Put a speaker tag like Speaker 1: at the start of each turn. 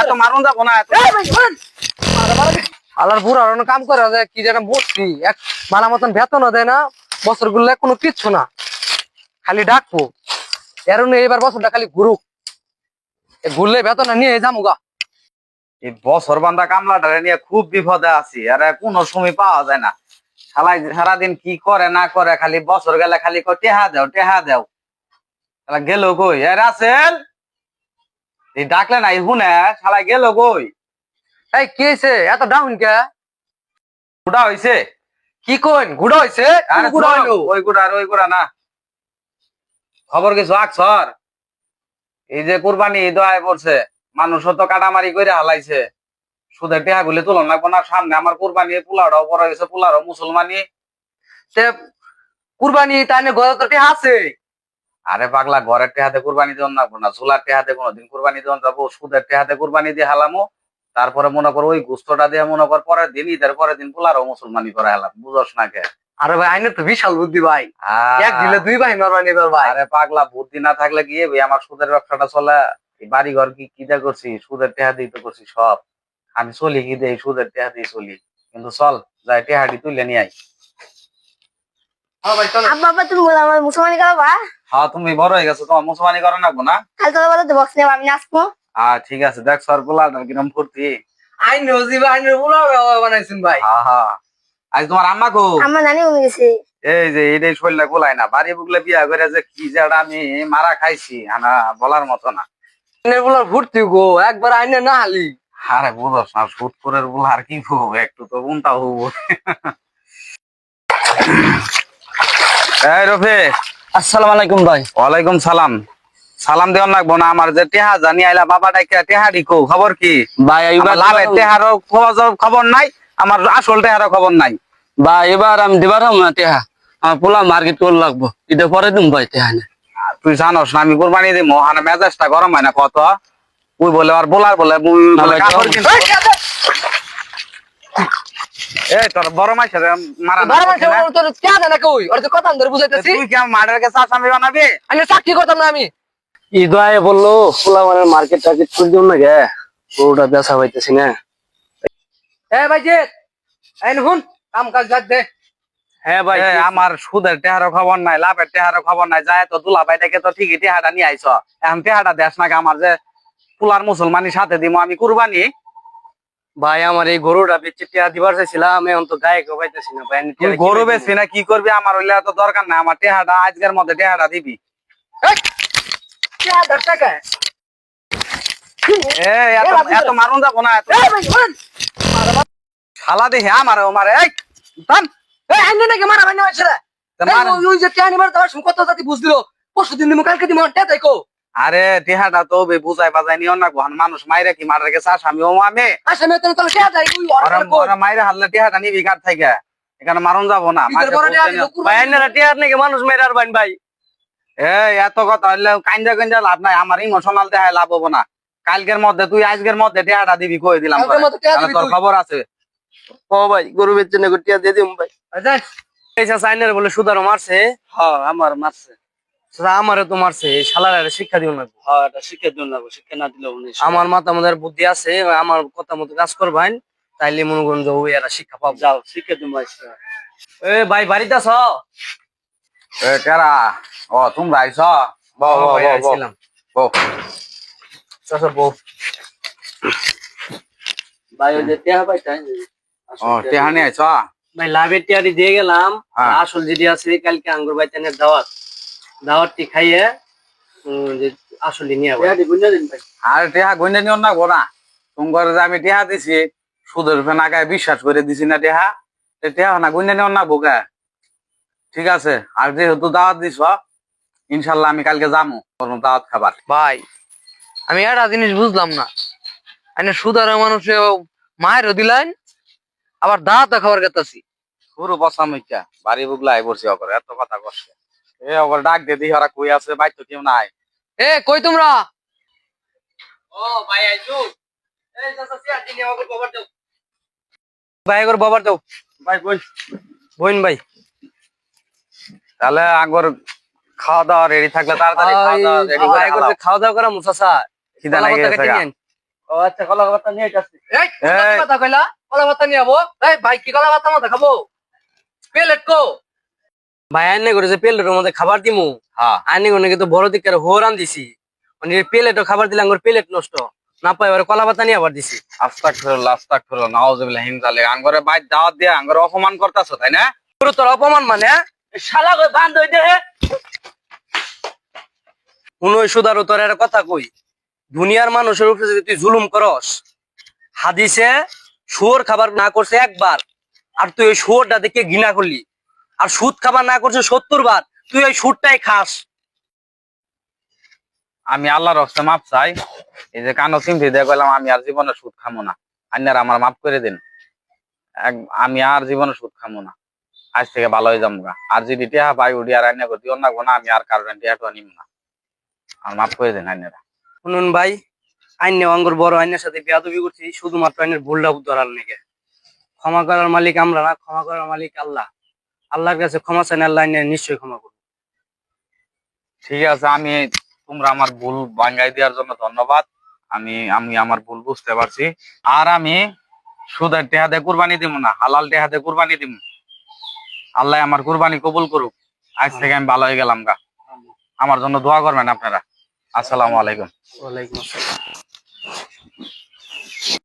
Speaker 1: এত মারুন যাবো না
Speaker 2: আলার বুড়া কাম করে যে কি যেন বসছি এক মালা মতন বেতনও দেয় না বছর গুলো কোনো কিচ্ছু না খালি ডাকবো এর এবার বছরটা খালি ঘুরুক ঘুরলে বেতন নিয়ে যাবো গা।
Speaker 1: এই বছর বান্ধা কামলাটারে নিয়ে খুব বিপদে আছি আর কোনো সময় পাওয়া যায় না। শালাই সারাদিন কি করে না করে খালি বছর গেলে খালি টেহা দেও টেহা দেও। গেল কই এ রাসেল এই ডাকলে নাই শুনে শালাই গেল কই?
Speaker 2: এই কি হয়েছে এত ডাউন কে?
Speaker 1: গুড়া হইছে?
Speaker 2: কি কইন গুড়া হয়েছে?
Speaker 1: ওই গুড়া না, খবর কিছু আকছর? এই যে কুরবানি ঈদ আয় পড়ছে, মানুষ তো কাটামারি করে হালাইছে, সুদের টেহা গুলি তুলন লাগবো না। সামনে আমার কুরবানি, পোলাটাও পড়া গেছে, পোলারও মুসলমানি।
Speaker 2: কুরবানি তাই ঘরে তো টেহা আছে।
Speaker 1: আরে পাগলা, ঘরের টেহাতে কুরবানি দেওয়ান লাগবো না, চুলার টেহাতে কোনোদিন কুরবানি দেওয়ান যাবো? সুদের টেহাতে কুরবানি দিয়ে হালামো, তারপরে মনে কর ওই গুস্তটা দিয়ে মনে কর পরের দিন ঈদের পরের দিন পোলারও মুসলমানি করে হেলাম, বুঝস না কে?
Speaker 2: আরে ভাই আইনের তো বিশাল বুদ্ধি ভাই, এক দিলে দুই ভাই মারবানি ভাই।
Speaker 1: আরে পাগলা, বুদ্ধি না থাকলে গিয়ে আমার সুদের ব্যবসাটা চলে। বাড়ি ঘর কি দা করছি, সুদের টেহা দিয়ে তো করছি সব। আমি চলি কি দেই, সুদের টেহা দিয়ে চলি। কিন্তু চল যাই টেহাটি তুলে নিয়ে আই।
Speaker 3: তুমি বলো আমার মুসলমানি করবা?
Speaker 1: হ্যাঁ, তুমি বড় হয়ে গেছো, তোমার মুসলমানি করা লাগবো না?
Speaker 3: কাল তোরা বলো তো বক্স নেব, আমি নাচবো।
Speaker 1: ঠিক আছে, দেখ সর পোলাটা কিরম ফুর্তি।
Speaker 2: আইন আইনের বানাইছেন ভাই।
Speaker 1: হ্যাঁ, আজ তোমার আম্মা কো?
Speaker 3: আমার নানি উনি গেছে।
Speaker 1: এই যে এইটাই শরীরটা গোলাই না, বাড়ি বুকলে বিয়া করে যে কি যে আমি মারা খাইছি আনা বলার মতো না।
Speaker 2: আইনের বুলার ফুর্তি গো, একবার আইনে না হালি।
Speaker 1: আরে বুঝস না, সুদপুরের বুলা আর কি হবো, একটু তো উনটা হবো। এই রফে,
Speaker 2: আসসালামু আলাইকুম ভাই।
Speaker 1: ওয়ালাইকুম সালাম। সালাম দেওয়ার লাগবো না, আমার যে টেহা জানি আইলা বাবাটা টেহারি কো, খবর কি
Speaker 2: ভাই?
Speaker 1: লাভের টেহারও খবর নাই, আমার আসল টেহারও খবর নাই।
Speaker 2: ভাই এবার আমি দিবার না টেহা, আমার পোলা মার্কেট করে লাগবো, এটা পরে দিম ভাই টেহা না।
Speaker 1: তুই জানোস না আমি কোরবানি দিব, হানা মেজাজটা গরম হয় না কত। তুই বলে আর বলার বলে তোর বড় মাই সাথে মারা
Speaker 2: কথা বুঝাইতেছি।
Speaker 1: তুই কি আমার মার্ডার কাছে আসামি বানাবি?
Speaker 2: আমি চাকরি করতাম না আমি।
Speaker 4: ঈদ আয় বললো পোলা মানে মার্কেট টার্কেট করে দিব না গে, পুরোটা বেচা পাইতেছি না।
Speaker 2: ভাই যে শুন কাম কাজ বাদ দে।
Speaker 4: হ্যাঁ ভাই,
Speaker 1: আমার সুদের টেহারও খবর নাই, লাভের টেহারও খবর নাই। যায় তো দুলা ভাই দেখে তো ঠিকই টেহাটা নিয়ে আইস, এখন টেহাটা দেশ নাকি আমার যে পুলার মুসলমানির সাথে দিব আমি কুরবানি।
Speaker 4: ভাই আমার এই গরুটা বেচে টিয়া দিবার চাইছিলাম, এখন তো গায়ে কেউ পাইতেছি না ভাই।
Speaker 1: তুই গরু বেচবি না কি করবি? আমার হইলে তো দরকার নাই, আমার টেহাটা আজকের মধ্যে টেহাটা দিবি। এত মারুন যাবো না, শালা দেখে আমার মারে।
Speaker 2: নাকি মারা ভাই কত জাতি বুঝলো পরশু দিন কালকে দিম দেখো।
Speaker 1: আরে টেহাটা তো বুঝাই বাজাই নিও না, মানুষ মাইরে কি মারা গেছে আসামিও আমি। মাইরে হারলে টেহাটা নিবি কার থেকে, এখানে মারুন যাবো না।
Speaker 4: টিয়ার নাকি মানুষ মেরে আর ভাই।
Speaker 1: এত কথা হইলে কাইন্দা কাইন্দা লাভ নাই, আমার ইমোশনাল দেখায় লাভ হবো না। কালকের মধ্যে তুই আজকের মধ্যে টেহাটা দিবি, কই দিলাম তোর খবর আছে।
Speaker 4: ও ভাই গরু বেচে না টিয়া দিয়ে দিম ভাই। চাইনের বলে সুদারও মারছে।
Speaker 2: হ্যাঁ আমার মারছে,
Speaker 4: আমারও তো মারছে, শালার শিক্ষা দিও না।
Speaker 2: হ্যাঁ এটা শিক্ষা দিন লাগবো, শিক্ষা না দিলে
Speaker 4: আমার মাথা মধ্যে বুদ্ধি আছে, আমার কথা মতো কাজ করবেন, তাইলে মনে করুন যে এরা শিক্ষা পাবো।
Speaker 2: যাও শিক্ষা দিন ভাই।
Speaker 4: ভাই বাড়িতে আছ?
Speaker 1: কেরা? ও তোমরা আইস?
Speaker 2: ভাই ওই যে টেহা পাই
Speaker 1: টেহা নিয়ে আইস?
Speaker 4: ভাই লাভের টিয়ারি দিয়ে গেলাম, আসল যেটি আছে কালকে আঙ্গুর বাইতানের দাওয়াতটি খাইয়ে আসলে নিয়ে
Speaker 1: আর টেহা গইনা নিও না গোনা। তোমার যে আমি টেহা দিছি সুদের ফেনা গায়ে বিশ্বাস করে দিছি না, টেহা টেহা না গইনা নিও না বোকা। ঠিক আছে, আর যেহেতু দাওয়াত দিছ ইনশাল্লাহ আমি কালকে যাবো দাওয়াত খাবার।
Speaker 2: ভাই আমি একটা জিনিস বুঝলাম না, সুদার মানুষে মায়েরও দিলেন আবার দাঁত খাবার গেতাছি।
Speaker 1: পুরো বসা মিথ্যা, বাড়ি বুগলা আই বসি অকর এত কথা কষ্ট। অকর ডাক দে দিই ওরা কই আছে, বাইর তো কেউ নাই।
Speaker 2: কই তোমরা?
Speaker 4: ভাই আইছো? ভাই একবার বাবার দাও ভাই, বোন ভাই।
Speaker 1: তাহলে আগর খাওয়া দাওয়া রেডি থাকলে তাড়াতাড়ি
Speaker 4: খাওয়া দাওয়া করা মুসাসা
Speaker 1: খিদা
Speaker 2: কলা
Speaker 1: লেগে
Speaker 2: পাতা
Speaker 1: গেছে
Speaker 2: কেটে
Speaker 1: গা।
Speaker 2: নিয়ে আন।
Speaker 4: ও আচ্ছা, কলা পাতা নিয়ে যাচ্ছি।
Speaker 2: এই কোথা থেকে কথা কইলা কলা পাতা নিয়ে আবো। এই ভাই কি কলা পাতা মতো খাবো? প্লেট কো ভাই আইনে করে যে প্লেটের মধ্যে খাবার দিমু
Speaker 1: হ্যাঁ
Speaker 2: আইনে করে কিন্তু বড় দিকে হোরান দিছি মানে প্লেটও খাবার দিলে আঙ্গুর প্লেট নষ্ট না পাই এবার কলা পাতা নিয়ে আবার দিছি।
Speaker 1: আস্তাগফিরুল্লাহ নাউজুবিল্লাহ হিন জালিক। আঙ্গরে বাইর দাওয়াত দিয়ে আঙ্গরে অপমান করতাছো তাই না?
Speaker 2: তোর অপমান মানে
Speaker 4: শালা কই বান্ধ হইতে হে।
Speaker 2: শুনোই সুদারু তোর একটা কথা কই দুনিয়ার মানুষের উপরে যদি তুই জুলুম করস হাদিসে শুয়োর খাবার না করছে একবার আর তুই ওই শুয়োরটা দেখে ঘৃণা করলি আর সুদ খাবার না করছে 70 বার তুই ওই সুদটাই খাস।
Speaker 1: আমি আল্লাহর হস্তে মাপ চাই। এই যে কানো চিমটি দিয়ে কইলাম আমি আর জীবনে সুদ খামো না, আন্যার আমার মাফ করে দিন। আমি আর জীবনে সুদ খামো না, আজ থেকে ভালো হয়ে যাবো গা। আর যদি টিহা পাই উঠি আর আন্যা করতে অন্য না, আমি আর কারণ টিহাটা নিব না। আর মাফ করে দিন আন্যারা।
Speaker 2: শুনুন ভাই আইনে অঙ্গর বড় আইনের সাথে বেয়াদবি করছি শুধুমাত্র আইনের ভুলটা ধরার নাকি। ক্ষমা করার মালিক আমরা না, ক্ষমা করার মালিক আল্লাহ। আল্লাহর কাছে ক্ষমা চান, আল্লাহ আইনের নিশ্চয়ই ক্ষমা করবে।
Speaker 1: ঠিক আছে, তোমরা আমার ভুল ভাঙ্গাই দেওয়ার জন্য ধন্যবাদ। আমি আমি আমার ভুল বুঝতে পারছি। আর আমি সুদের টেহাতে কুরবানি দিব না, হালাল টেহাতে কুরবানি দিব। আল্লাহ আমার কুরবানি কবুল করুক। আজ থেকে আমি ভালো হয়ে গেলাম গা। আমার জন্য দোয়া করবেন আপনারা। আসসালামু আলাইকুম।
Speaker 2: ওয়ালাইকুম আসসালাম।